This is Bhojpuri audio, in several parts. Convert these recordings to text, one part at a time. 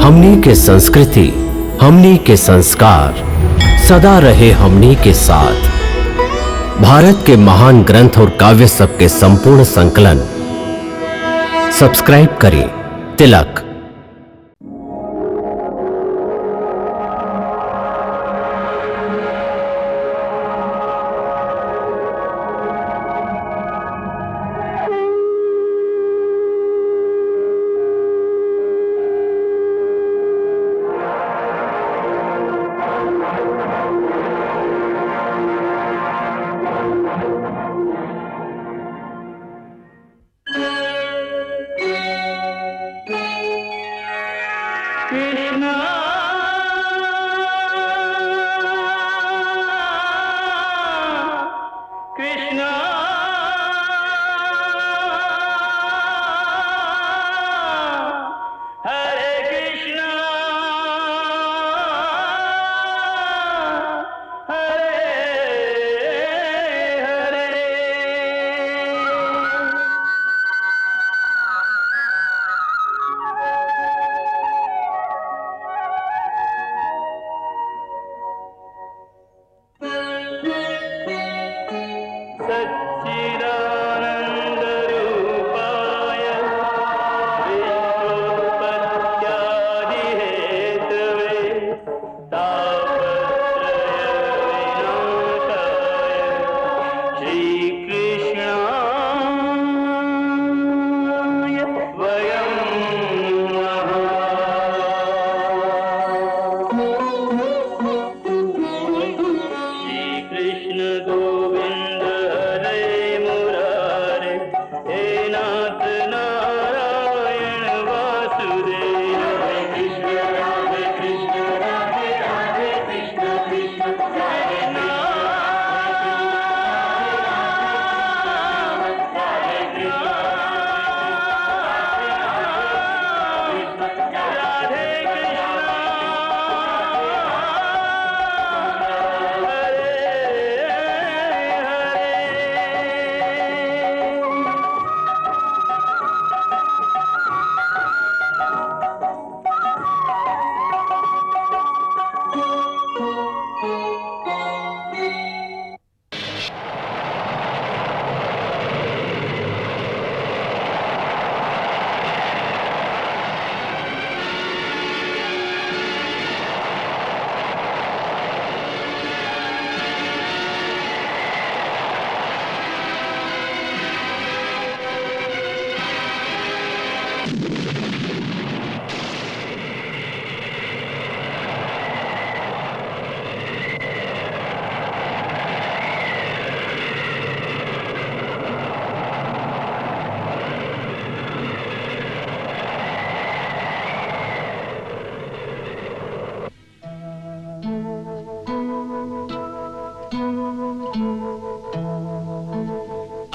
हमनी के संस्कृति, हमनी के संस्कार सदा रहे हमनी के साथ। भारत के महान ग्रंथ और काव्य सब के संपूर्ण संकलन सब्सक्राइब करें तिलक।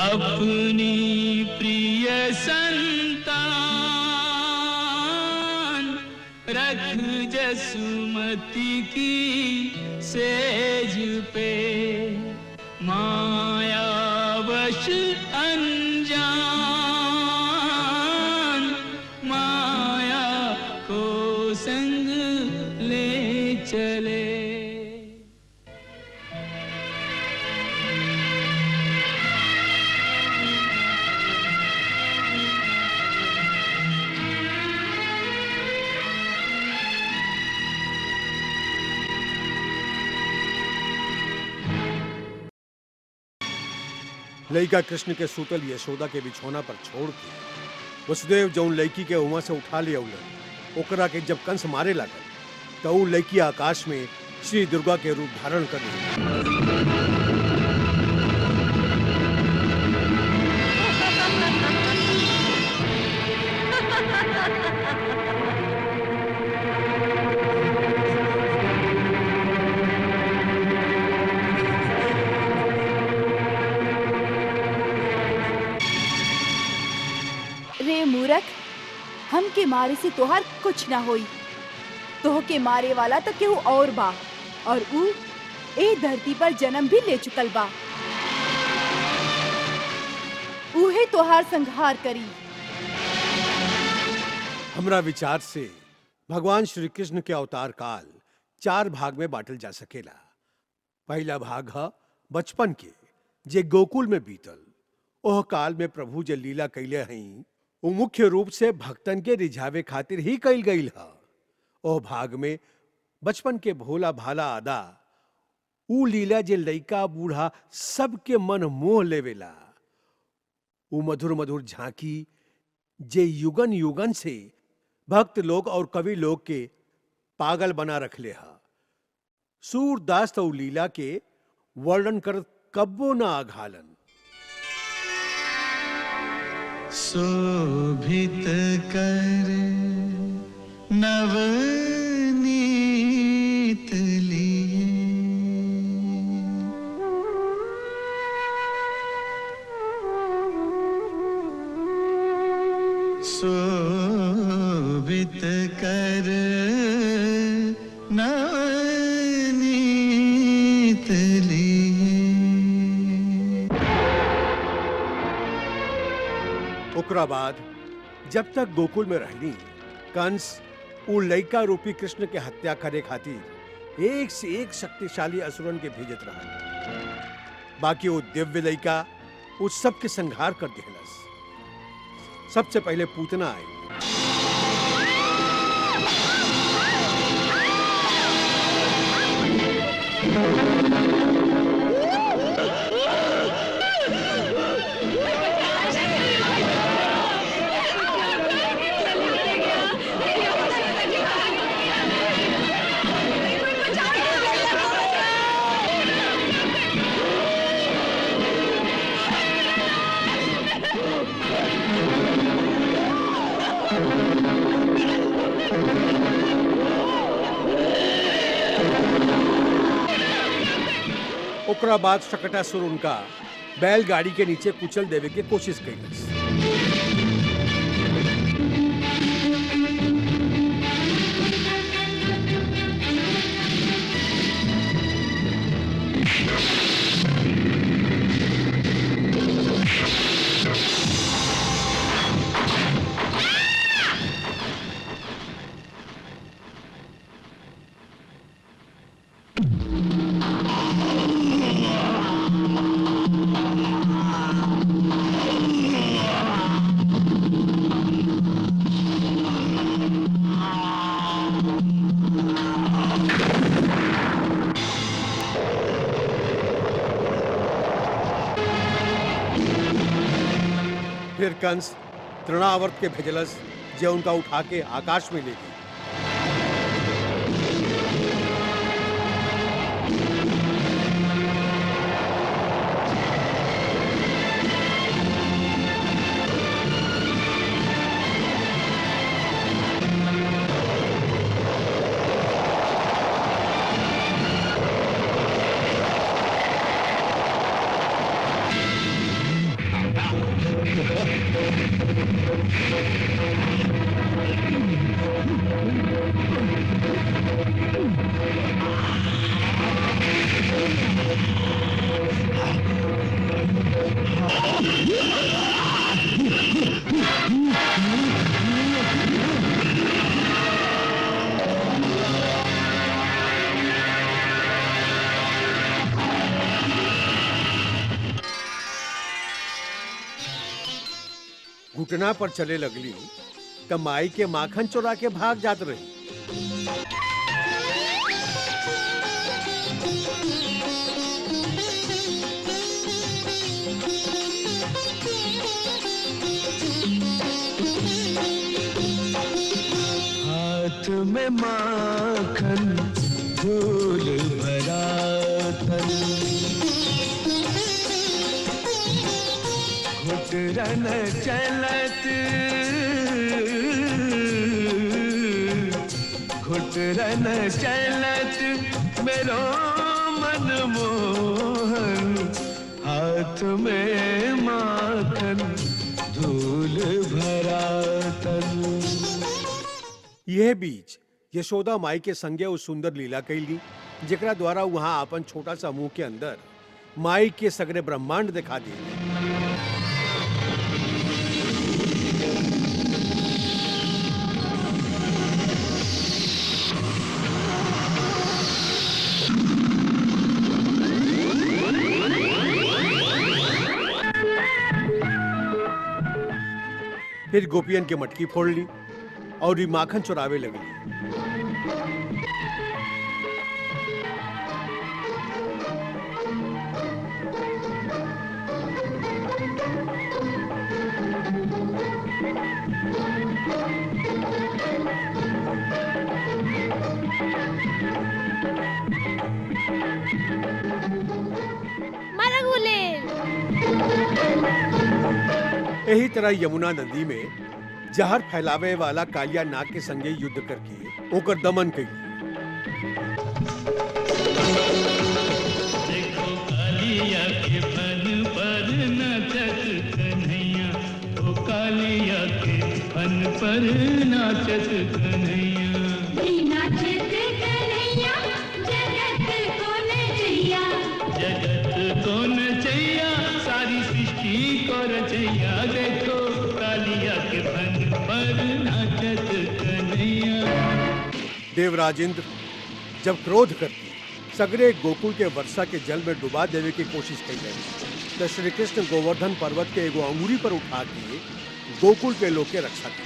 अपनी प्रिय संतान रख जसुमती की सेज पे, मायावश अनजान माया को संग ले चले। लइका कृष्ण के सूतल यशोदा के बिछौना पर छोड़ के वसुदेव जौन लड़की के उमा से उठा ले अउलन, ओकरा के जब कंस मारे लागल तो ऊ लड़की आकाश में श्री दुर्गा के रूप धारण कर ली। रे मूर्ख, हम के मारे से तोहार कुछ ना होई। तोह के मारे वाला तो केहू और बा, और ऊ ए धरती पर जन्म भी ले चुकल बा। उहे तोहार संहार करी। हमरा विचार से भगवान श्री कृष्ण के अवतार काल 4 भाग में बांटल जा सकेला। पहला भाग है बचपन के, जे गोकुल में बीतल। ओह काल में प्रभु जे लीला कैले हई वो मुख्य रूप से भक्तन के रिझावे खातिर ही कैल गईल है। ओह भाग में बचपन के भोला भाला अदा, ऊ लीला जे लइका बूढ़ा सबके मन मोह लेवेला। ऊ मधुर मधुर झांकी जे युगन युगन से भक्त लोग और कवि लोग के पागल बना रखले हा। सूरदास तो लीला के वर्णन कर कब्बो ना आघालन। शोभित कर नवनीत लिए, शोभित कर नवनीत लिए। ओकरा बाद जब तक गोकुल में रहली, कंस उ लइका रूपी कृष्ण के हत्या करे खातिर एक से एक शक्तिशाली असुरन के भेजत रहा। बाकी वो दिव्य लइका उस सब के संहार कर दिहलस। सबसे पहले पूतना आई। ओकरा बाद शकटासुर उनका बैलगाड़ी के नीचे कुचल देवे के कोशिश कैलस। फिर कंस तृणावर्त के भेजलस, जे उनका उठा के आकाश में ले गई। घुटना पर चले लगली त माई के माखन चोरा के भाग जात रही। हाथ में माखन धूल भरा तन, घुटरन चलत घुटरन चलत मेरो मन मोहन, हाथ में माखन धूल भरा तन। यह बीच यशोदा माई के संगे उस सुंदर लीला कैली, जेकरा द्वारा वहां अपन छोटा सा मुंह के अंदर माई के सगरे ब्रह्मांड दिखा दिए। फिर गोपियन के मटकी फोड़ ली और ये माखन चुरावे लगी। यही तरह यमुना नदी में जहर फैलावे वाला कालिया नाग के संगे युद्ध करके ओकर दमन कई। देखो कालिया के फन पर नाचत कन्हैया, ओ कालिया के फन पर नाचत कन्हैया। नाचत कन्हैया जगत को नचैया, जगत को नचैया, सारी सृष्टि को रचैया। देखो कालिया के फन पर नाचत कन्हैया। देवराजेंद्र जब क्रोध करके सगरे गोकुल के वर्षा के जल में डुबा देवे की कोशिश की गई तो श्री कृष्ण गोवर्धन पर्वत के एगो अंगूरी पर उठा के गोकुल के लोग के रक्षा की।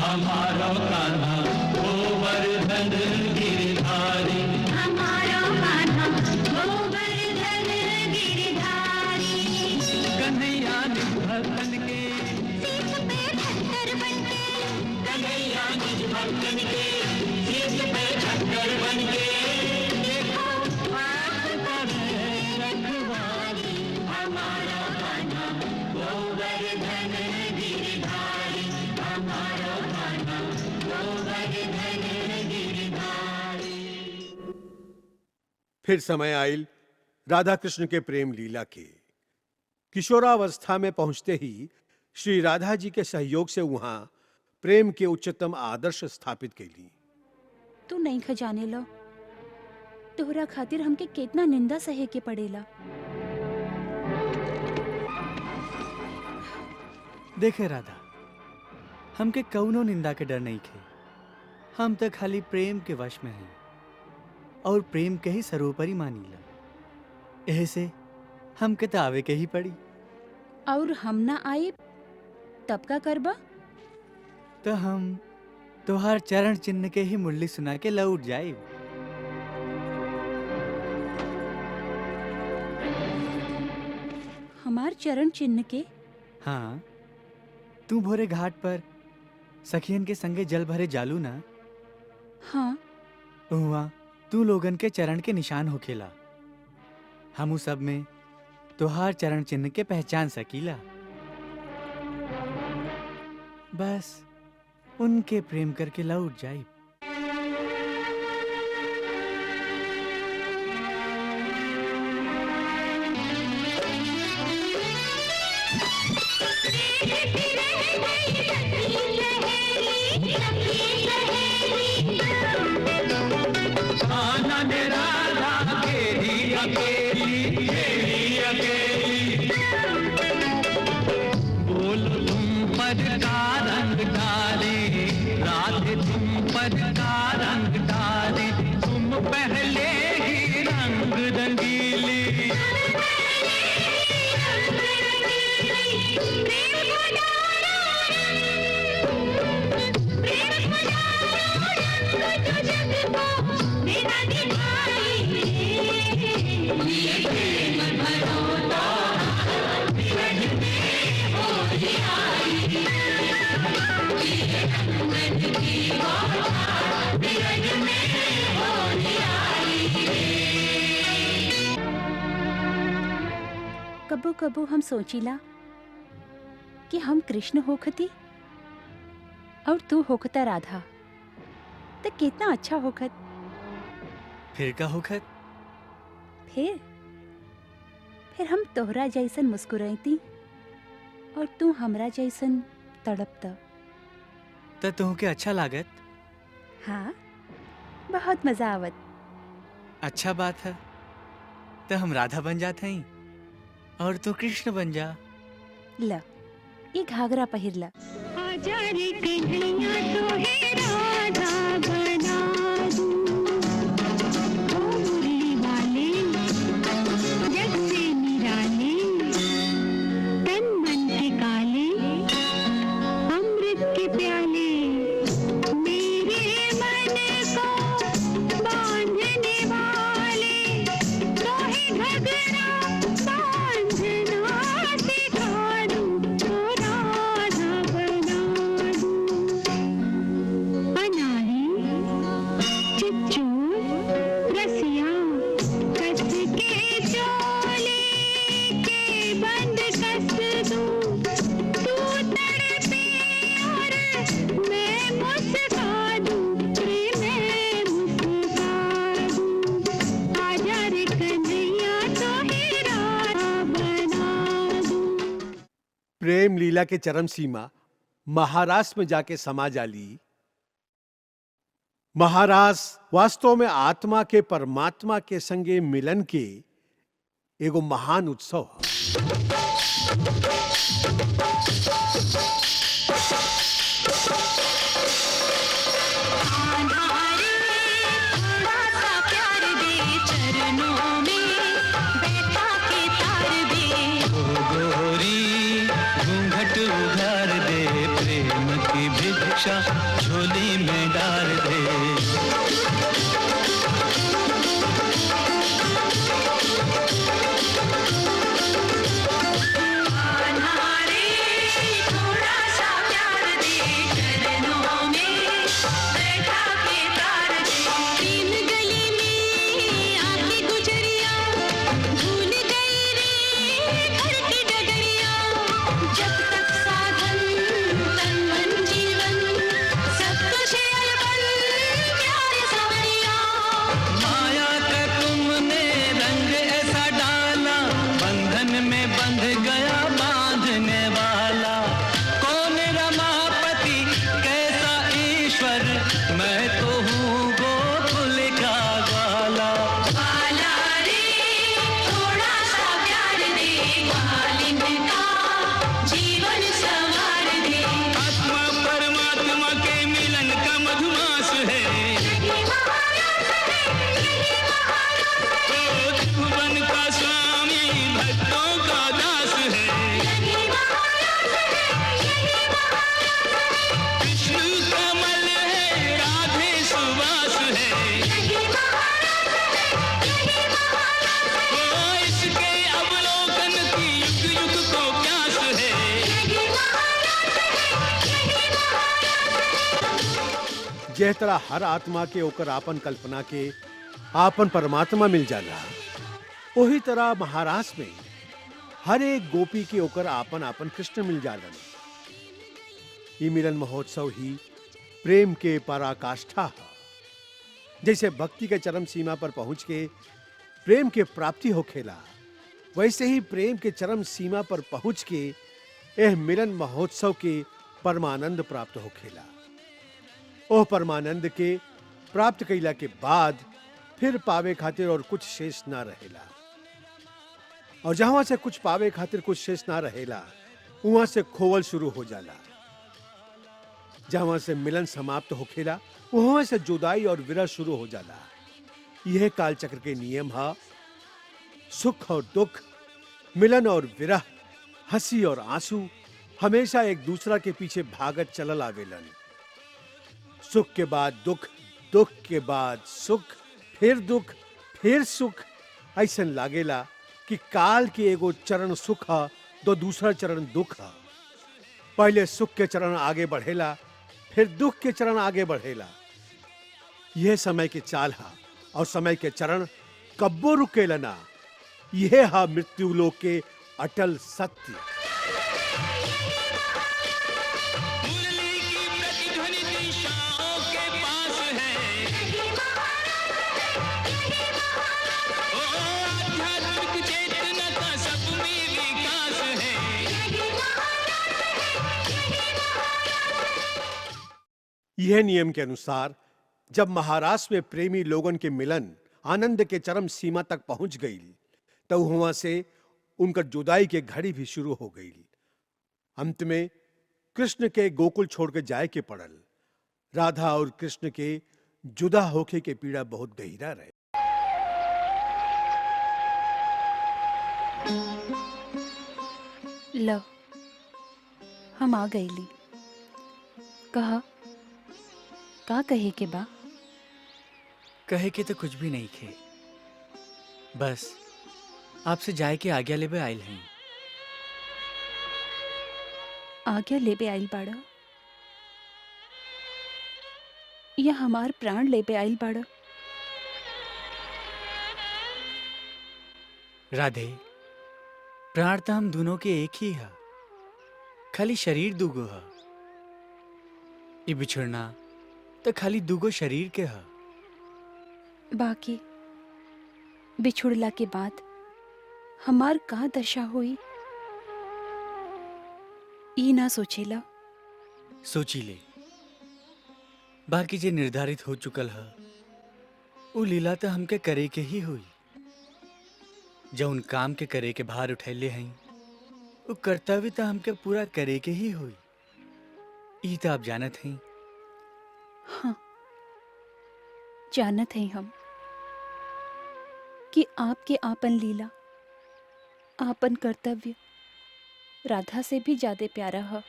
हमारा कान्हा गोवर्धन गिरधारी, हमारो कान्हा गोवर्धन गिरधारी। कन्हैया निज भक्तन के, सीत पे ठक्कर बनके, कन्हैया निज भक्तन के, सीत पे ठक्कर बन के। देखो आप करे रखवाली, हमारा कान्हा गोवर्धन गिरधारी, हमारा कान्हा गोवर्धन गिरधारी। फिर समय आयल राधा कृष्ण के प्रेम लीला के। किशोरावस्था में पहुंचते ही श्री राधा जी के सहयोग से वहां प्रेम के उच्चतम आदर्श स्थापित कैली। तू नहीं खजाने लो, तोहरा खातिर हमके कितना निंदा सहे के पड़ेला। देखे राधा, हमके कौनो निंदा के डर नहीं खे। हम तो खाली प्रेम के वश में हैं और प्रेम के ही सर्वोपरि मानीला। ऐसे हमके तो आवे के ही पड़ी। और हम ना आए तब का करबा? तो हम तोहार चरण चिन्ह के ही मुरली सुना के लौट जाए। हमार चरण चिन्ह के? हाँ, तू भोरे घाट पर सखियन के संगे जल भरे जालू ना, हाँ। उहाँ तू लोगन के चरण के निशान होखेला। हमू सब में तोहार चरण चिन्ह के पहचान सकीला। बस उनके प्रेम करके लौट जाई। आनंद राधा केली अकेली, केली अकेली। बोलो तुम पर का रंग डाले, राधे तुम पर का रंग डाले। तुम पहले ही रंग रंगीली। कबो कबो हम सोचिला कि हम कृष्ण होखती और तू होखता राधा, तो कितना अच्छा होखत। फिर का होखत? फिर हम तोहरा जैसन मुस्कुराती और तू हमरा जैसन तड़पता। तो तुमके अच्छा लागत? हाँ, बहुत मजा आवत। अच्छा बात है। तो हम राधा बन जाते हैं और तू कृष्ण बन जा। ल ये घाघरा पहिर ला। आजा रे कन्हैया तो है राधा बना दूं ओ मुरली वाले जग से निराले तन मन के काले अमृत के प्याले मेरे मन को बांधने वाले तो है घगरा बांधना सिखा दूं तो राधा बना दूं अनारी चिच्चोर रसिया कस के चोले के बंद कस दूं तू तड़पे और मैं मुस्का दूं रे मैं मुस्का दूं आजा रे कन्हैया तो है राधा बना दूं। प्रेम लीला के चरम सीमा महारास में जाके समा जाली। महारास वास्तव में आत्मा के परमात्मा के संगे मिलन के एगो महान उत्सव है। आधारे थोड़ा सा प्यार दे चरणों में बैठा के तार दे गोरी घूंघट उघार दे, प्रेम की भिक्षा झोली में डाल दे। आधारे थोड़ा सा प्यार दे चरणों में बैठा के तार दे तीन गली में आके गुजरिया भूल गई रे घर की डगरिया जब तक साधन तन मन जीवन सब कुछ अलबन प्यार सवरिया माया का तुमने रंग ऐसा डाला, बंधन में बंध गया बांधने वाला। कौन रमापति कैसा ईश्वर, मैं तो हूँ गोकुल का ग्वाला। बाला रे थोड़ा सा प्यार दे मालिन का जीवन संवार दे आत्मा परमात्मा के मिलन का मधुमास है, यही महाराज है यही महाराज तो त्रिभुवन का स्वामी भक्तों का दास है। यही महाराज है यही महाराज विष्णु कमल है, राधे सुवास है, यही महाराज है यही महाराज ओ इसके अवलोकन की युग युग को प्यास है। यही महाराज है यही महाराज जह तरह हर आत्मा के ओकर आपन कल्पना के आपन परमात्मा मिल जाला, वही तरह महारास में हर एक गोपी के ओकर आपन आपन कृष्ण मिल जालन। ये मिलन महोत्सव ही प्रेम के पराकाष्ठा है। जैसे भक्ति के चरम सीमा पर पहुंच के प्रेम के प्राप्ति होखेला, वैसे ही प्रेम के चरम सीमा पर पहुंच के यह मिलन महोत्सव के परमानंद प्राप्त होखेला। ओह परमानंद के प्राप्त कैला के बाद फिर पावे खातिर और कुछ शेष ना रहेला, और जहां से कुछ पावे खातिर कुछ शेष ना रहेला, वहां से खोवल शुरू हो जाला। जहां से मिलन समाप्त होखेला, वहां से जुदाई और विरह शुरू हो जाला। यह काल चक्र के नियम है। सुख और दुख, मिलन और विरह, हंसी और आंसू हमेशा एक दूसरा के पीछे भागत चलल आवेलन। सुख के बाद दुख, दुख के बाद सुख, फिर दुख, फिर सुख। ऐसन लागेला कि काल के एगो चरण सुख है तो दूसरा चरण दुख है। पहले सुख के चरण आगे बढ़ेला, फिर दुख के चरण आगे बढ़ेला। यह समय के चाल है, और समय के चरण कब्बो रुकेला ना। यह है मृत्यु लोक के अटल सत्य। मुरली की प्रतिध्वनि दिशाओं के पास है, ओ आध्यात्मिक चेतना का सब में विकास है। यह नियम के अनुसार जब महाराष्ट्र में प्रेमी लोगन के मिलन आनंद के चरम सीमा तक पहुंच गई, तो वहां से उनकर जुदाई के घड़ी भी शुरू हो गई। अंत में कृष्ण के गोकुल छोड़ के जाए के पड़ल। राधा और कृष्ण के जुदा होके के पीड़ा बहुत गहरा रहे। लो, हम आ गईली। कहा का कहे के बा? कहे के तो कुछ भी नहीं खे, बस आपसे जाए के आज्ञा लेबे आयल हैं। आज्ञा लेबे आइल बाड़ा या हमार प्राण लेबे आइल बाड़ा? राधे, प्राण तो हम दोनों के एक ही है, खाली शरीर दूगो है। ये बिछड़ना तो खाली दूगो शरीर के है। बाकी बिछुड़ला के बाद हमार का दशा हुई ई ना सोचेला। सोची ले, बाकी जे निर्धारित हो चुकल है वो लीला तो हमके करे के ही हुई। जौन काम के करे के भार उठैले हैं वो कर्तव्य तो हमके पूरा करे के ही हुई। ई तो आप जानत हैं। हाँ, जानत हैं हम कि आपके आपन लीला, आपन कर्तव्य राधा से भी ज्यादा प्यारा है।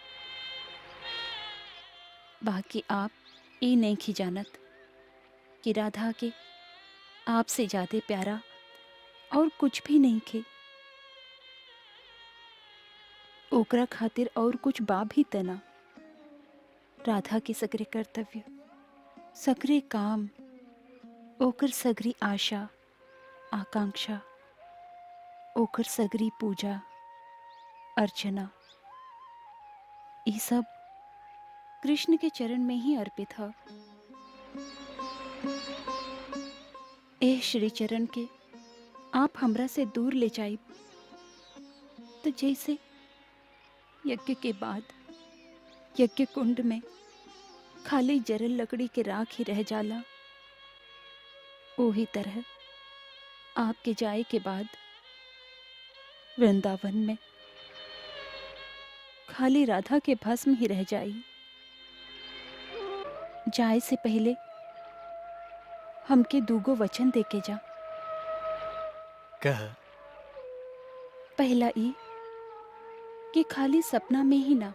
बाकी आप ये नहीं की जानत कि राधा के आपसे ज्यादा प्यारा और कुछ भी नहीं खे। ओकरा खातिर और कुछ बा भी तना। राधा के सगरे कर्तव्य, सगरे काम, ओकर सगरी आशा आकांक्षा, ओकर सगरी पूजा अर्चना, ये सब कृष्ण के चरण में ही अर्पित है। ए श्री चरण के आप हमरा से दूर ले जाइब तो जैसे यज्ञ के बाद यज्ञ कुंड में खाली जरल लकड़ी के राख ही रह जाला, वही तरह आपके जाए के बाद वृंदावन में खाली राधा के भस्म ही रह जाई। जाए से पहले हमके दूगो वचन देके जा। कह। पहला ई कि खाली सपना में ही ना,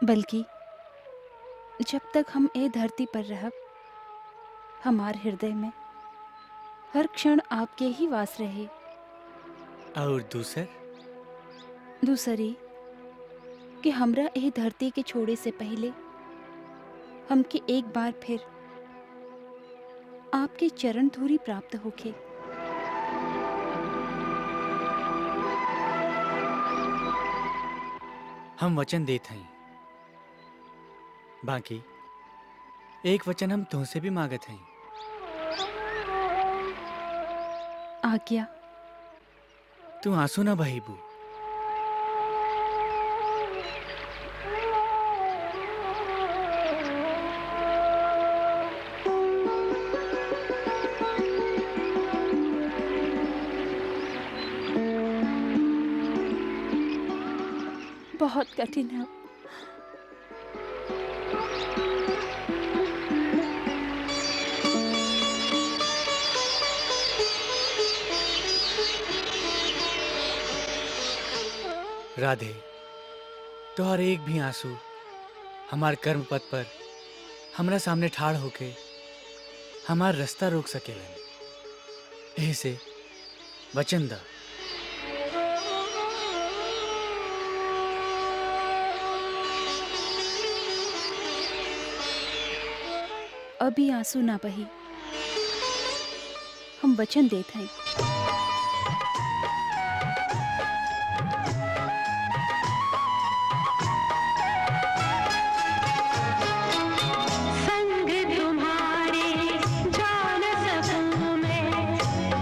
बल्कि जब तक हम ए धरती पर रहब, हमार हृदय में हर क्षण आपके ही वास रहे। और दूसरी कि हमरा ए धरती के छोड़े से पहले हमके एक बार फिर आपके चरण धूरी प्राप्त होके। हम वचन देत हई, बाकी एक वचन हम तुमसे भी मांगत हई। आज्ञा। तू आंसू ना बहीबू। बहुत कठिन है। राधे, तोहर एक भी आंसू हमार कर्म पथ पर हमरा सामने ठाड़ होके हमार रास्ता रोक सकेलन। ऐसे वचन दा। अभी आंसू ना बही, हम वचन देत हैं। संग तुम्हारे जान सकूं मैं,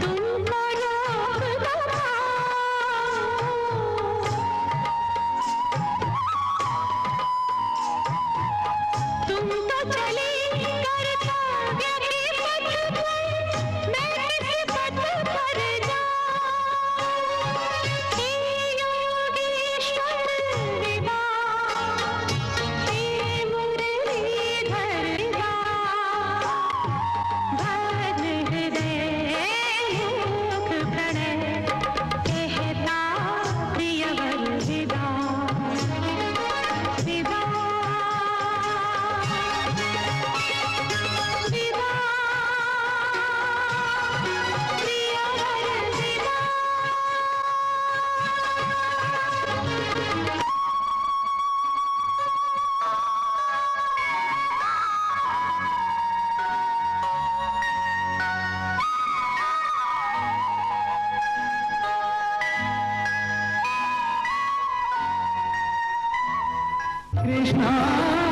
तुमको रोक न पाऊं। तुम तो चले कर्तव्य के पथ पर, मैं किस पथ पर कृष्णा